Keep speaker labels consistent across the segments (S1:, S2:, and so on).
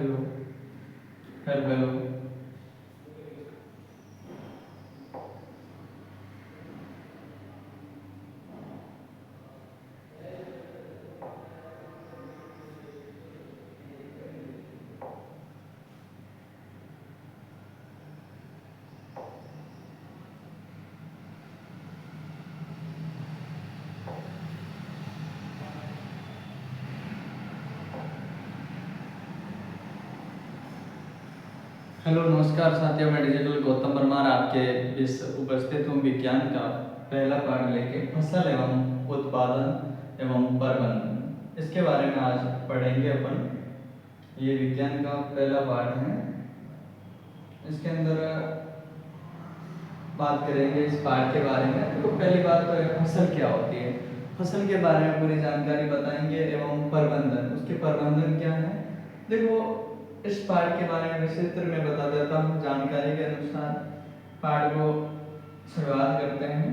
S1: Hello hello. Hello नमस्कार साथियों, मैं डिजिटल गौतम परमार आपके इस उपस्थित हूँ विज्ञान का पहला पाठ लेके फसल एवं उत्पादन एवं प्रबंधन, इसके बारे में आज पढ़ेंगे अपन। ये विज्ञान का पहला पाठ है। इसके अंदर बात करेंगे इस पाठ के बारे में। तो पहली बात तो है फसल क्या होती है, फसल के बारे में पूरी जानकारी बताएंगे एवं प्रबंधन, उसके प्रबंधन क्या है। देखो, इस पाठ के बारे में विस्तृत में बता देता हूँ जानकारी के अनुसार। पाठ को शुरुआत करते हैं।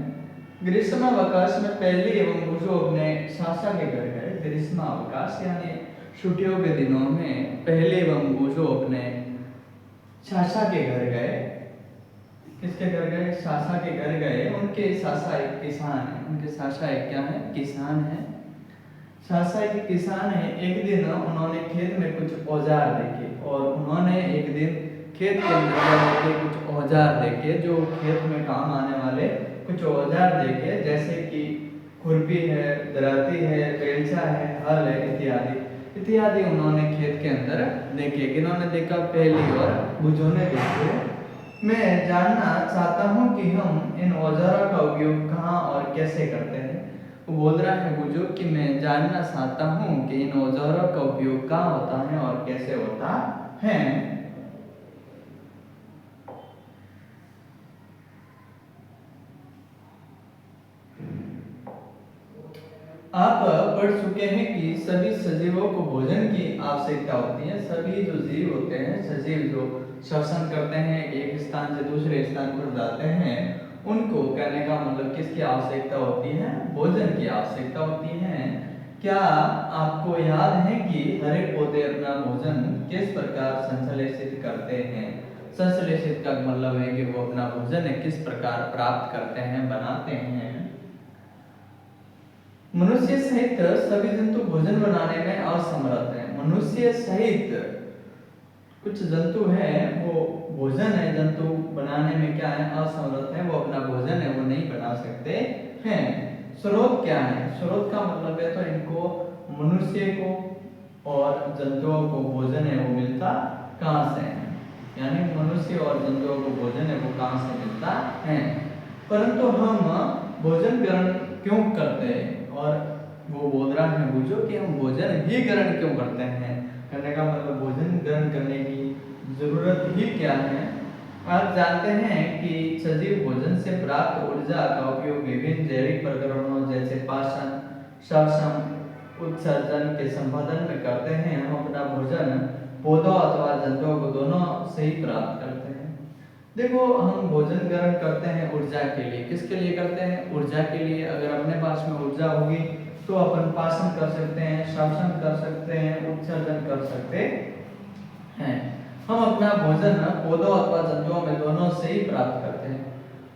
S1: ग्रीष्मावकाश में पहली एवं बुझो अपने सासा के घर गए। ग्रीष्मावकाश यानी छुट्टियों के दिनों में पहले एवं बुझो अपने सासा के घर गए। किसके घर गए? सासा के घर गए। उनके सासा एक किसान है। उनके सासा एक क्या है? किसान है। सासा एक किसान है। एक दिन उन्होंने खेत में कुछ औजार देखे और उन्होंने एक दिन खेत के अंदर जाके कुछ औजार देखे जो खेत में काम आने वाले कुछ औजार देखे, जैसे कि खुरपी है, दराती है, बेलचा है, हल है इत्यादि इत्यादि। उन्होंने खेत के अंदर देखे। किन्होंने देखा? पहली और बुझो ने देखे। मैं जानना चाहता हूँ कि हम इन औजारों का उपयोग कहाँ और कैसे करते हैं। वो बोल रहा है बुझो कि मैं जानना चाहता हूँ कि इन औजारों का उपयोग कहाँ होता है और कैसे होता है। आप पढ़ चुके हैं कि सभी सजीवों को भोजन की आवश्यकता होती है। सभी जो जीव होते हैं, सजीव जो श्वसन करते हैं, एक स्थान से दूसरे स्थान पर जाते हैं, उनको कहने का मतलब किसकी आवश्यकता होती है? भोजन की आवश्यकता होती है। क्या आपको याद है कि हरे पौधे अपना भोजन किस प्रकार संश्लेषित करते हैं? संश्लेषित का मतलब है कि वो अपना भोजन किस प्रकार प्राप्त करते हैं, बनाते हैं। मनुष्य सहित सभी जंतु भोजन बनाने में असमर्थ हैं। मनुष्य सहित कुछ जंतु हैं, वो भोजन है जंतु बनाने में क्या है? असमर्थ है। वो अपना भोजन है वो नहीं बना सकते हैं। स्रोत क्या है? स्रोत का मतलब है तो इनको मनुष्य को और जंतुओं को भोजन है वो मिलता कहाँ से है? यानी मनुष्य और जंतुओं को भोजन है वो कहाँ से मिलता है। परंतु हम भोजन ग्रहण क्यों करते हैं? और वो बोल रहा है बुझो कि हम भोजन ही ग्रहण क्यों करते हैं। करने का मतलब भोजन ग्रहण करने की जरूरत ही क्या है। आप जानते हैं कि सजीव भोजन से प्राप्त ऊर्जा का उपयोग विभिन्न जैविक प्रकरणों जैसे पाचन, श्वसन, उत्सर्जन के संपादन में करते हैं। हम अपना भोजन पौधों अथवा जंतुओं को दोनों से ही प्राप्त करते हैं। देखो, हम भोजन ग्रहण करते हैं ऊर्जा के लिए। किसके लिए करते हैं? ऊर्जा के लिए। अगर अपने पास में ऊर्जा होगी तो अपन पाचन कर सकते हैं, श्वसन कर सकते हैं, उत्सर्जन कर सकते हैं। हम अपना भोजन पौधों अथवा जंतुओं में दोनों से ही प्राप्त करते हैं।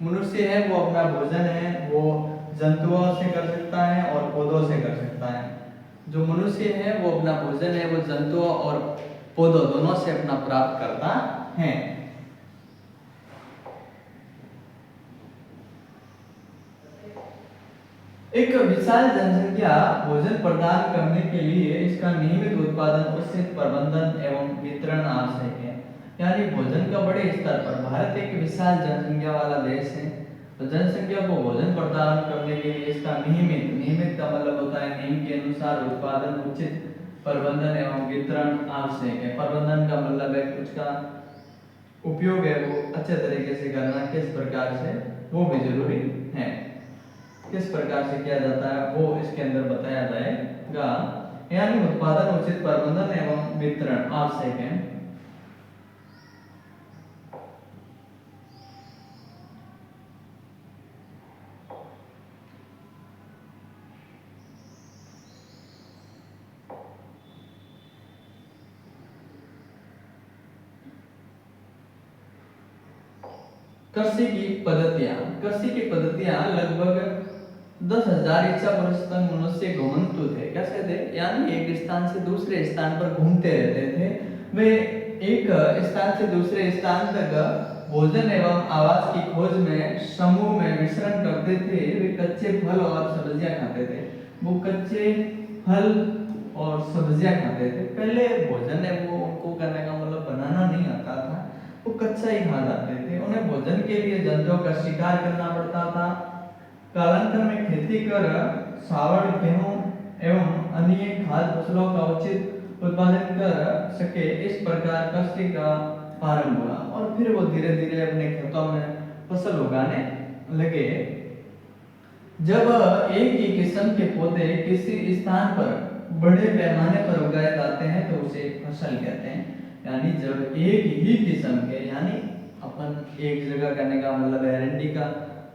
S1: मनुष्य है वो अपना भोजन है वो जंतुओं से कर सकता है और पौधों से कर सकता है। जो मनुष्य है वो अपना भोजन है वो जंतुओं और पौधों दोनों से अपना प्राप्त करता है। एक विशाल जनसंख्या भोजन प्रदान करने के लिए इसका नियमित उत्पादन, उचित प्रबंधन एवं वितरण आवश्यक है। यानी भोजन का बड़े स्तर पर, भारत एक विशाल जनसंख्या वाला देश है, तो जनसंख्या को भोजन प्रदान करने के लिए इसका नियमित का मतलब होता है नियम के अनुसार उत्पादन, उचित प्रबंधन एवं वितरण आवश्यक है। प्रबंधन का मतलब है उसका उपयोग है वो अच्छे तरीके से करना, किस प्रकार से, वो भी जरूरी है। किस प्रकार से किया जाता है वो इसके अंदर बताया जाएगा। यानी उत्पादन, उचित प्रबंधन एवं वितरण आवश्यक है। कृषि की पद्धतियां लगभग 10,000 ईसा वर्ष तक मनुष्य घुमंतु थे। कैसे थे? यानी एक स्थान से दूसरे स्थान पर घूमते रहते थे। वे एक स्थान से दूसरे स्थान तक भोजन एवं आवास की खोज में समूह में विचरण करते थे। वे कच्चे फल और सब्जियां खाते थे। वो कच्चे फल और सब्जियां खाते थे। पहले भोजन है वो उनको करने का मतलब बनाना नहीं आता था, वो कच्चा ही खा जाते थे। उन्हें भोजन के लिए जंतुओं का शिकार करना पड़ता था। कालांतर में खेती कर सावड़, गेहूं एवं अन्य खाद्य फसलों का उचित उत्पादन कर सके, इस प्रकार कृषि का प्रारंभ हुआ। और फिर वो धीरे धीरे अपने खेतों में फसल उगाने लगे। जब एक ही किस्म के पौधे किसी स्थान पर बड़े पैमाने पर उगाए जाते हैं तो उसे फसल कहते हैं। यानी जब एक ही किस्म के, यानी अपन एक जगह करने का मतलब अरंडी का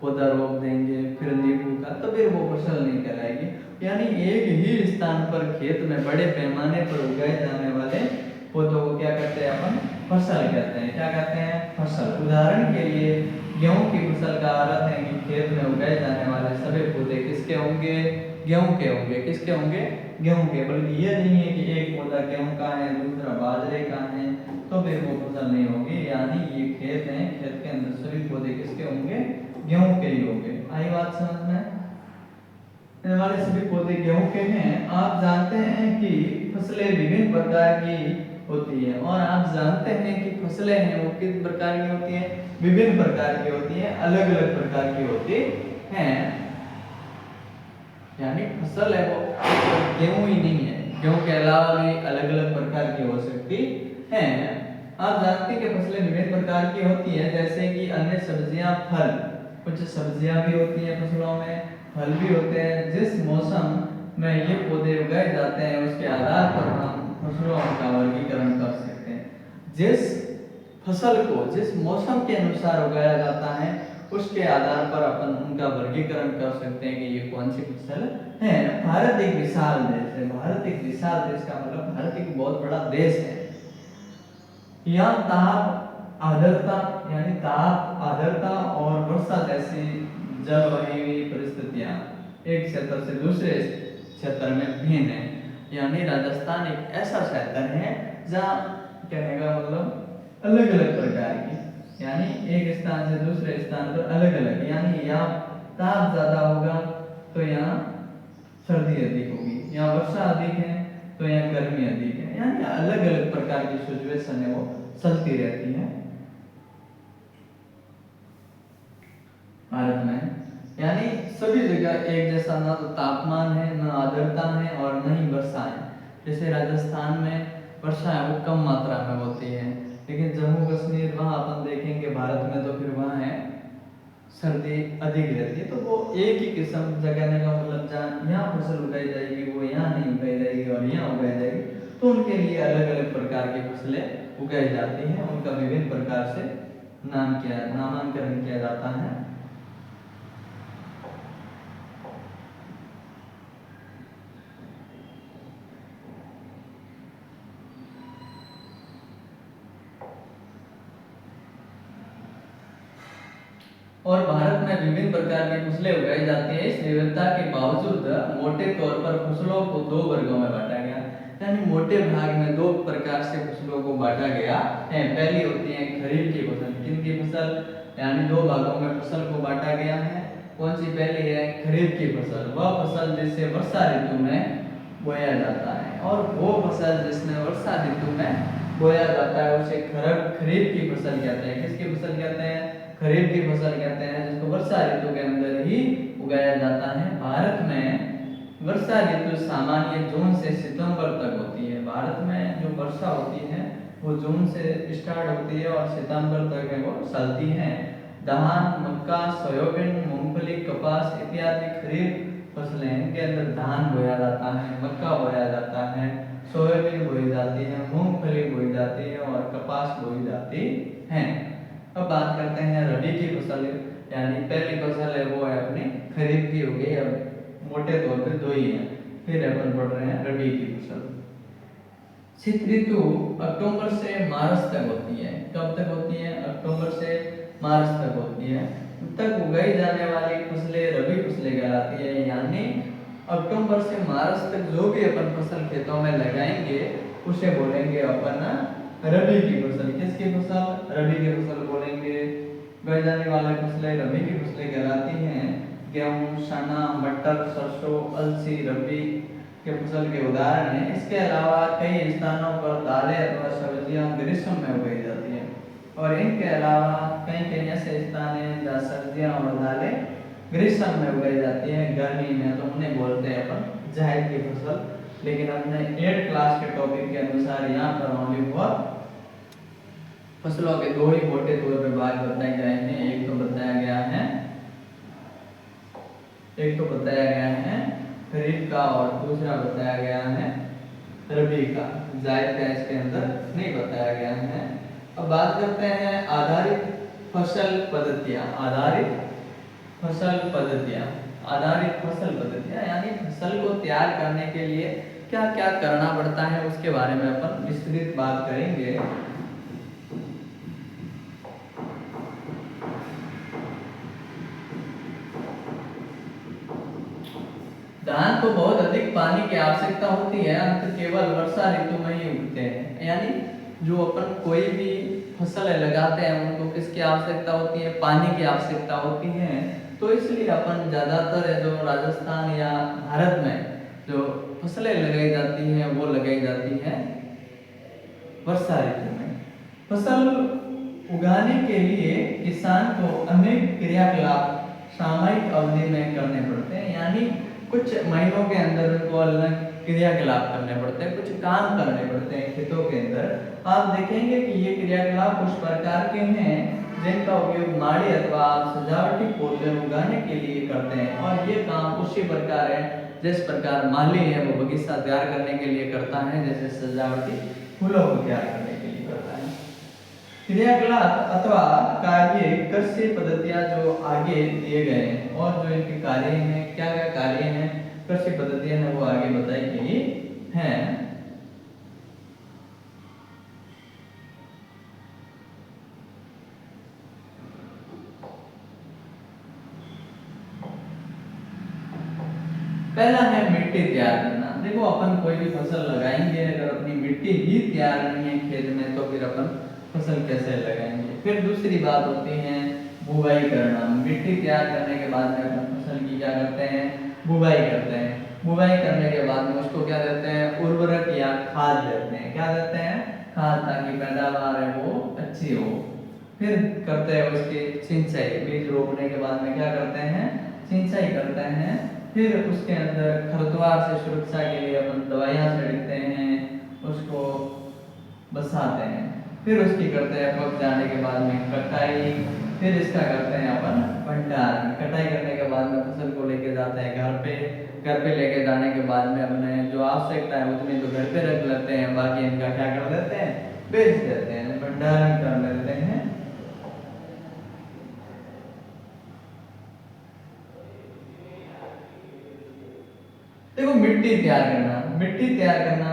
S1: पौधा रोप देंगे, फिर नींबू का, तो फिर वो फसल नहीं कहलाएगी। यानी एक ही स्थान पर खेत में बड़े पैमाने पर उगाए जाने वाले पौधों को क्या कहते हैं? अपन फसल कहते हैं। क्या कहते हैं? फसल। उदाहरण के लिए गेहूं की फसल का अर्थ है कि खेत में उगाए जाने वाले सभी पौधे किसके होंगे? गेहूं के होंगे। किसके होंगे? गेहूं के। बल्कि ये नहीं है कि एक पौधा गेहूं का है, दूसरा बाजरे का है, तो फिर वो फसल नहीं होगी। यानी ये खेत है, खेत के अंदर सभी पौधे किसके होंगे? गेहूं के ही होंगे। आई बात समझ में? हमारे सभी पौधे गेहूं के हैं। आप जानते हैं कि फसलें विभिन्न प्रकार की होती है, और आप जानते हैं कि फसलें हैं वो किस प्रकार की होती हैं? विभिन्न प्रकार की होती हैं, अलग अलग प्रकार की होती हैं। यानी फसल है वो गेहूं ही नहीं है, गेहूं के अलावा भी अलग अलग प्रकार की हो सकती हैं। आप जानते हैं कि फसलें विभिन्न प्रकार की होती है, जैसे कि अन्य सब्जियां, फल। कुछ सब्जियां भी होती हैं फसलों में, फल भी होते हैं। जिस मौसम में ये पौधे उगाए जाते हैं उसके आधार पर हम फसलों का वर्गीकरण कर सकते हैं। जिस फसल को जिस मौसम के अनुसार उगाया जाता है उसके आधार पर अपन उनका वर्गीकरण कर सकते हैं कि ये कौन सी फसल है। भारत एक विशाल देश है। भारत एक विशाल देश का मतलब भारत एक बहुत बड़ा देश है। यहाँ ताप आर्द्रता, यानी ताप आर्द्रता और वर्षा जैसी जलवायु परिस्थितियां एक क्षेत्र से दूसरे क्षेत्र में भिन्न है। यानी राजस्थान एक ऐसा क्षेत्र है जहाँ कहने का मतलब अलग अलग प्रकार की, यानी एक स्थान से दूसरे स्थान पर अलग अलग, यानी यहाँ ताप ज्यादा होगा तो यहाँ सर्दी अधिक होगी, यहाँ वर्षा अधिक है तो यहाँ गर्मी अधिक है। यानी अलग अलग प्रकार की सिचुएशन है वो चलती रहती है भारत में। यानी सभी जगह एक जैसा ना तो तापमान है, ना आर्द्रता है और न ही वर्षा है। जैसे राजस्थान में वर्षा है वो कम मात्रा में होती है, लेकिन जम्मू कश्मीर वहाँ अपन देखेंगे भारत में तो फिर वहाँ है सर्दी अधिक रहती है। तो वो एक ही किस्म जगह का मतलब जहाँ यहाँ फसल उगाई जाएगी वो यहाँ नहीं उगाई जाएगी और यहाँ उगाई जाएगी, तो उनके लिए अलग अलग प्रकार की फसलें उगाई जाती हैं। उनका विभिन्न प्रकार से नामांकन किया जाता है। और भारत में विभिन्न प्रकार की फसलें उगाई जाती हैं। इस विविधता के बावजूद मोटे तौर पर फसलों को दो वर्गों में बांटा गया, यानी मोटे भाग में दो प्रकार से फसलों को बांटा गया है। पहली होती है खरीफ की फसल। किनकी फसल? यानी दो भागों में फसल को बांटा गया है। कौन सी? पहली है खरीफ की फसल, वह फसल जिसे वर्षा ऋतु में बोया जाता है, और वो फसल जिसमें वर्षा ऋतु में बोया जाता है उसे खरीफ की फसल कहते हैं। किसकी फसल कहते हैं? खरीफ की फसल कहते हैं, जिसको वर्षा ऋतु के अंदर ही उगाया जाता है। भारत में वर्षा ऋतु सामान्य जून से सितंबर तक होती है। भारत में जो वर्षा होती है वो जून से स्टार्ट होती है और सितंबर तक है वो चलती है। धान, मक्का, सोयाबीन, मूंगफली, कपास इत्यादि खरीफ फसलें, इनके अंदर धान बोया जाता है, मक्का बोया जाता है, सोयाबीन बोई जाती है, मूंगफली बोई जाती है और कपास बोई जाती है। अब बात करते हैं रबी की फसल, यानी पहली फसल है वो है अपनी खरीफ की हो गई। अब मोटे तौर पे दो ही है, फिर अपन पढ़ रहे हैं रबी की फसल। शीत ऋतु अक्टूबर से मार्च तक होती है। कब तक होती है? अक्टूबर से मार्च तक होती है तक उगाई जाने वाली फसलें रबी फसलें कहलाती है। यानी अक्टूबर से मार्च तक जो भी अपन फसल खेतों में लगाएंगे उसे बोलेंगे अपन रबी की फसल। किसकी फसल? रबी की फसल बोलेंगे। उगाई जाने वाली फसलें रबी की फसलें कहलाती हैं। गेहूं, चना, मटर, सरसों, अलसी रबी के फसल के उदाहरण हैं। इसके अलावा कई स्थानों पर दालें अथवा सब्जियां ग्रीष्म में उगाई जाती हैं और इनके अलावा कई कई ऐसे स्थान हैं जहाँ सब्जियां और दालें ग्रीष्म में उगाई जाती हैं, गर्मी में तो उन्हें बोलते हैं अपन जायद की फसल। लेकिन अपने 8 क्लास के टॉपिक के अनुसार यहाँ पर ओनली फॉर फसलों के दो ही मोटे तौर पे भाग बताए गए हैं। एक तो बताया गया है खरीफ का और दूसरा बताया गया है रबी का। जायद का इसके अंदर नहीं बताया गया है। अब बात करते हैं आधारित फसल पद्धतियां। आधारित फसल पद्धतियां यानी फसल को तैयार करने के लिए क्या क्या करना पड़ता है उसके बारे में अपन विस्तृत बात करेंगे। धान को बहुत अधिक पानी की आवश्यकता होती है, अंत केवल वर्षा ऋतु में ही उगते हैं। यानी जो अपन कोई भी फसल लगाते हैं उनको किसकी आवश्यकता होती है? पानी की आवश्यकता होती है। तो इसलिए अपन ज्यादातर जो राजस्थान या भारत में जो फसलें लगाई जाती हैं वो लगाई जाती हैं वर्षा ऋतु में। फसल उगाने के लिए किसान को अनेक क्रियाकलाप सामयिक अवधि में करने पड़ते हैं। यानी कुछ महीनों के अंदर उनको अलग क्रियाकलाप करने पड़ते हैं, कुछ काम करने पड़ते हैं खेतों के अंदर। आप देखेंगे कि ये क्रियाकलाप उस प्रकार के हैं जिनका उपयोग माड़ी अथवा सजावटी पौधे उगाने के लिए करते हैं और ये काम उसी प्रकार है जिस प्रकार माली है वो बगीचा तैयार करने के लिए करता है, जैसे सजावटी फूलों को तैयार करने के लिए करता है। क्रियाकलाप अथवा कार्य कृषि पद्धतियां जो आगे दिए गए हैं और जो इनके कार्य हैं, क्या क्या कार्य हैं कृषि पद्धतियां हैं वो आगे बताई गई हैं। पहला है मिट्टी तैयार करना। देखो अपन कोई भी फसल लगाएंगे अगर अपनी मिट्टी ही तैयार नहीं है खेत में तो फिर अपन फसल कैसे लगाएंगे। फिर दूसरी बात होती है बुवाई करना। मिट्टी तैयार करने के बाद में अपन फसल की क्या करते हैं? बुवाई करते हैं। बुवाई करने के बाद में उसको क्या देते हैं? उर्वरक या खाद देते हैं। क्या देते हैं? खाद, ताकि पैदावार है वो अच्छी हो। फिर करते हैं उसकी सिंचाई। बीज रोपने के बाद में क्या करते हैं? सिंचाई करते हैं। फिर उसके अंदर खरपतवार से सुरक्षा के लिए अपन दवाइयाँ छिड़कते हैं, उसको बसाते हैं। फिर उसकी करते हैं पक जाने के बाद में कटाई। फिर इसका करते हैं अपन भंडारण। कटाई करने के बाद में फसल को लेके जाते हैं घर पे। घर पे लेके जाने के बाद में अपने जो आवश्यकता है उतनी तो घर पे रख लेते हैं, बाकी इनका क्या कर देते हैं? बेच देते हैं, भंडारण कर लेते हैं। देखो मिट्टी तैयार करना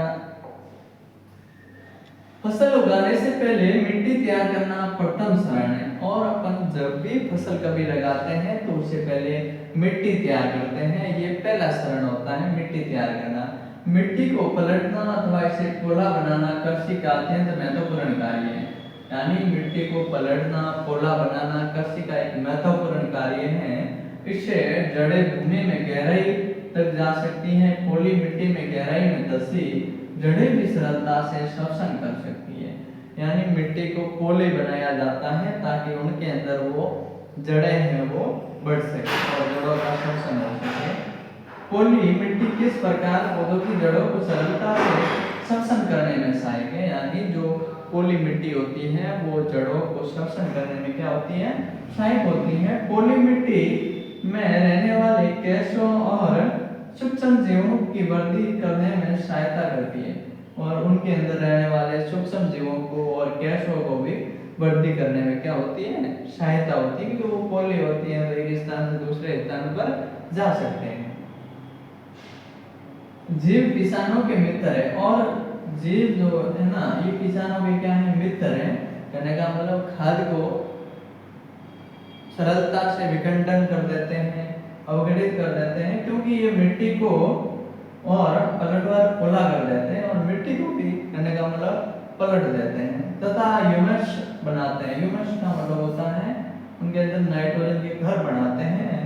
S1: फसल उगाने से पहले मिट्टी तैयार करना प्रथम चरण है। और अपन जब भी फसल कभी लगाते हैं तो उससे पहले मिट्टी तैयार करते हैं। ये पहला चरण होता है मिट्टी तैयार करना। मिट्टी को पलटना अथवा इसे पोला बनाना कृषि का अत्यंत महत्वपूर्ण कार्य है। यानी मिट्टी को पलटना, पोला बनाना कृषि का एक महत्वपूर्ण कार्य है। इससे जड़ें भूमि में गहराई तक जा सकती हैं। पोली मिट्टी में गहराई में धंसी जड़ें भी सरलता से श्वसन कर सकती है। यानी मिट्टी को पोले बनाया जाता है ताकि उनके अंदर वो जड़ें हैं वो बढ़ सके और जड़ों का श्वसन हो सके। पोली मिट्टी किस प्रकार पौधों की जड़ों को सरलता से श्वसन करने में सहायक है। यानी जो पोली मिट्टी होती है वो जड़ों को श्वसन करने में क्या होती है? सहायक होती है। पोली मिट्टी में रहने वाले केंचुओं और सूक्ष्म जीवों की वृद्धि करने में सहायता करती है और उनके अंदर रहने वाले सूक्ष्म जीवों को और केंचुओं को भी वृद्धि करने में क्या होती है? सहायता होती है, क्योंकि वो पोली होती है तो एक स्थान से दूसरे स्थान पर जा सकते हैं। जीव किसानों के मित्र है और जीव जो है ना ये किसानों के क्या है? मित्र है। कहने का मतलब खाद को सरलता से विखंडन कर देते हैं, अवगणित कर देते हैं, क्योंकि ये मिट्टी को और पलटवार खोला कर देते हैं और मिट्टी को भी कहने का मतलब पलट देते हैं तथा ह्यूमस बनाते हैं। ह्यूमस का मतलब होता है उनके अंदर नाइट्रोजन के घर बनाते हैं।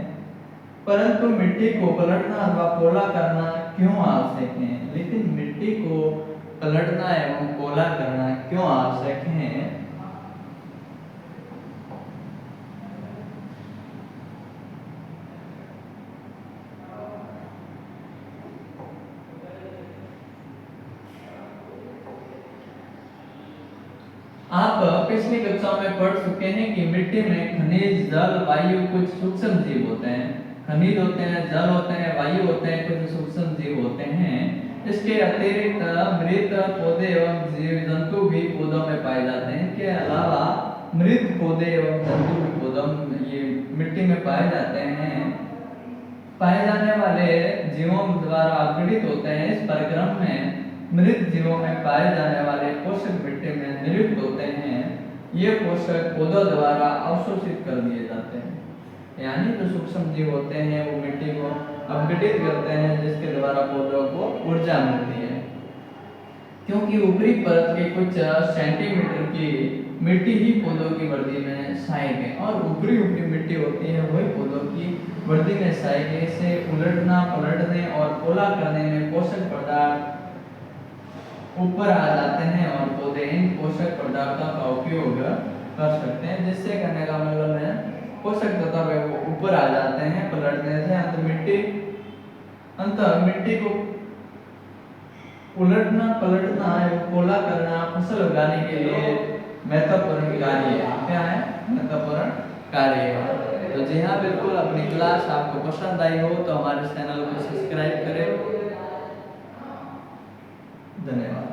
S1: परंतु मिट्टी को पलटना अथवा पोला करना क्यों आवश्यक है? लेकिन मिट्टी को पलटना एवं पोला करना क्यों आवश्यक है? आप पिछली कक्षाओं में पढ़ चुके हैं कि मिट्टी में खनिज, जल, वायु कुछ सूक्ष्म जीव होते हैं। खनिज होते हैं, जल होते हैं, वायु होते हैं, कुछ सूक्ष्म जीव होते हैं। इसके अतिरिक्त मृत पौधे एवं जीव जंतु भी पौधों में पाए जाते हैं। के अलावा मृत पौधे एवं जंतु भी पौधों ये मिट्टी में पाए जाते हैं। पाए जाने वाले जीवों द्वारा अवगणित होते हैं। इस परिक्रम में मृत जीवों में पाए जाने वाले पोषक मिट्टी में निरुक्त होते हैं। ये पोषक पौधों द्वारा अवशोषित कर दिए जाते हैं। यानी जो सूक्ष्म जीव होते हैं वो मिट्टी को अपघटित करते हैं, जिसके द्वारा पौधों को ऊर्जा मिलती है। क्योंकि ऊपरी परत के कुछ सेंटीमीटर की मिट्टी ही पौधों की वृद्धि में सहायक है और ऊपरी मिट्टी होती है वही पौधों की वृद्धि में सहायक है। इसे उलटना, पलटने और पोला करने में पोषक पदार्थ ऊपर आ जाते हैं और पौधे इन पोषक पदार्थों का उपयोग कर सकते हैं। जिससे करने का मतलब है पोषक तत्व वो ऊपर आ जाते हैं पलटने से। अंत मिट्टी को उलटना, पलटना एवं पोला करना फसल उगाने के लिए महत्वपूर्ण कार्य है। क्या है? महत्वपूर्ण कार्य है। तो जी हाँ, बिल्कुल अपनी क्लास आपको पसंद आई हो तो हमारे चैनल को सब्सक्राइब करें। धन्यवाद।